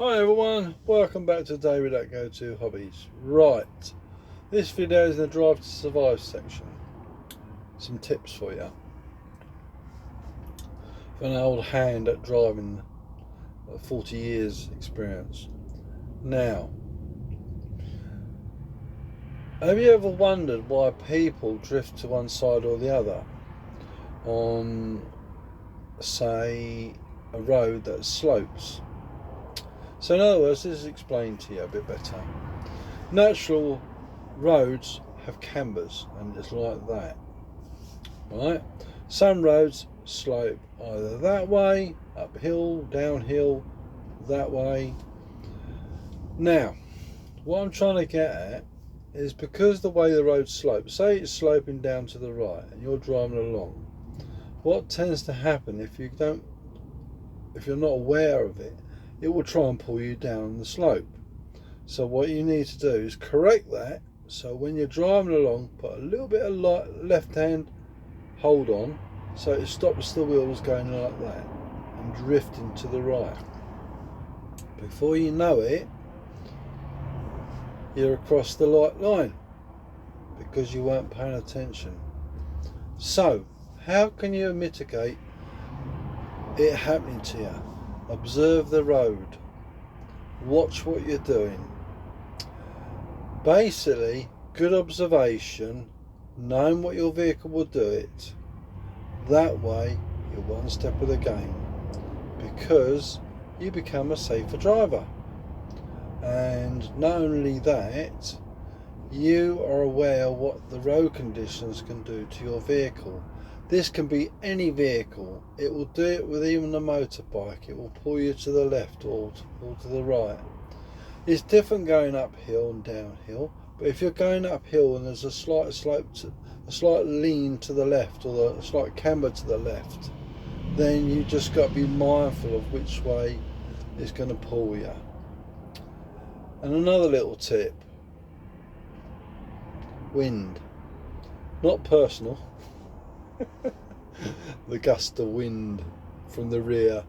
Hi everyone, welcome back to David at Go To Hobbies. Right, this video is in the Drive to Survive section. Some tips for you. For an old hand at driving, 40 years experience. Now, have you ever wondered why people drift to one side or the other on, say, a road that slopes? So in other words, this is explained to you a bit better. Natural roads have cambers, and it's like that, right? Some roads slope either that way, uphill, downhill, that way. Now, what I'm trying to get at is because the way the road slopes, say it's sloping down to the right and you're driving along, what tends to happen if you're not aware of it, it will try and pull you down the slope. So what you need to do is correct that. So when you're driving along, put a little bit of left hand hold on, so it stops the wheels going like that and drifting to the right. Before you know it, you're across the light line because you weren't paying attention. So how can you mitigate it happening to you? Observe the road, watch what you're doing. Basically, good observation, knowing what your vehicle will do it. That way you're one step of the game, because you become a safer driver. And not only that, you are aware what the road conditions can do to your vehicle. This can be any vehicle. It will do it with even a motorbike. It will pull you to the left or to the right. It's different going uphill and downhill, but if you're going uphill and there's a slight slope, a slight lean to the left, or a slight camber to the left, then you just got to be mindful of which way it's going to pull you. And another little tip: wind. Not personal. The gust of wind from the rear.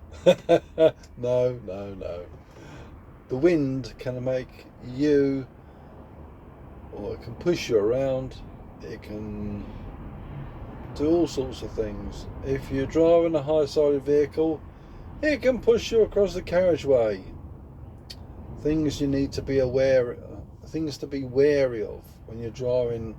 No. The wind can make you, or it can push you around. It can do all sorts of things. If you're driving a high-sided vehicle, it can push you across the carriageway. Things you need to be aware, things to be wary of when you're driving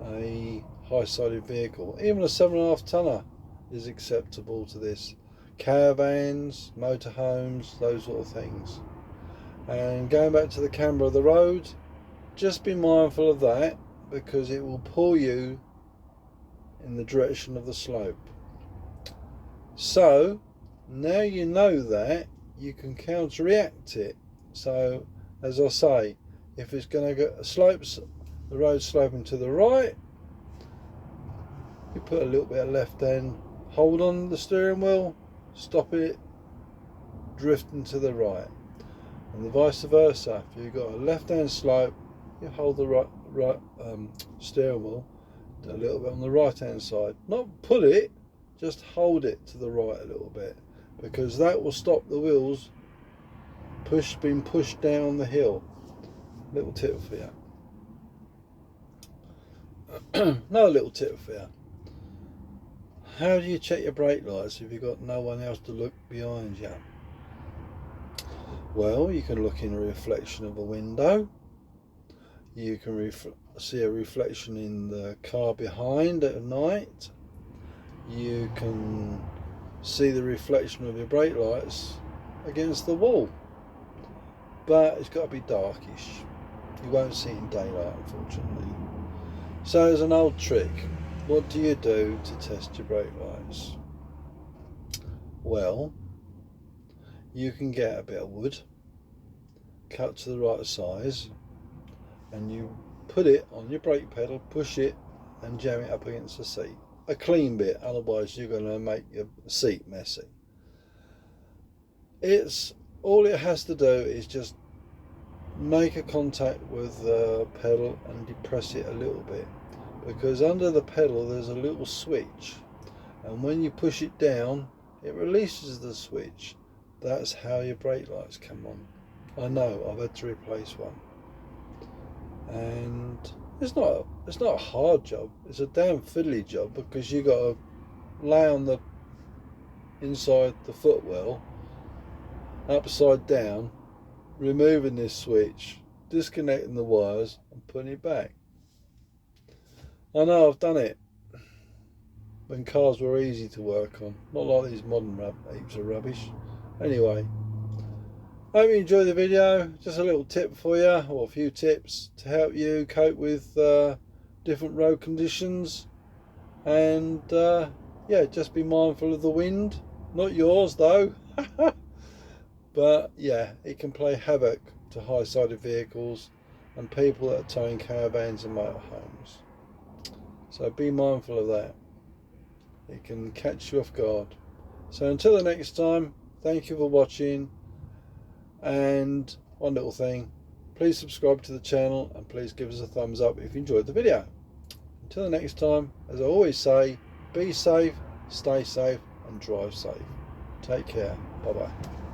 a high-sided vehicle. Even a 7.5 tonner is acceptable to this. Caravans, motorhomes, those sort of things. And going back to the camber of the road, just be mindful of that, because it will pull you in the direction of the slope. So now you know that, you can counteract it. So as I say, if it's going to get the road sloping to the right, you put a little bit of left hand hold on the steering wheel, stop it drifting to the right. And the vice versa. If you've got a left hand slope, you hold the right steering wheel a little bit on the right hand side. Not pull it, just hold it to the right a little bit, because that will stop the wheels being pushed down the hill. Little tip for you. Another little tip for you: how do you check your brake lights if you've got no one else to look behind you? Well, you can look in a reflection of a window. You can see a reflection in the car behind at night. You can see the reflection of your brake lights against the wall. But it's got to be darkish. You won't see it in daylight, unfortunately. So as an old trick, what do you do to test your brake lights? Well, you can get a bit of wood, cut to the right size, and you put it on your brake pedal, push it and jam it up against the seat. A clean bit, otherwise you're going to make your seat messy. All it has to do is just make a contact with the pedal and depress it a little bit, because under the pedal there's a little switch, and when you push it down, it releases the switch. That's how your brake lights come on. I know, I've had to replace one. And it's not a hard job. It's a damn fiddly job, because you got to lay on the inside the footwell, upside down, removing this switch, disconnecting the wires and putting it back. I know, I've done it when cars were easy to work on, not like these modern heaps of rubbish. Anyway, I hope you enjoyed the video. Just a little tip for you, or a few tips to help you cope with different road conditions. And yeah, just be mindful of the wind. Not yours though. But yeah, it can play havoc to high-sided vehicles and people that are towing caravans and motorhomes. So be mindful of that. It can catch you off guard. So until the next time, thank you for watching. And one little thing, please subscribe to the channel and please give us a thumbs up if you enjoyed the video. Until the next time, as I always say, be safe, stay safe and drive safe. Take care. Bye bye.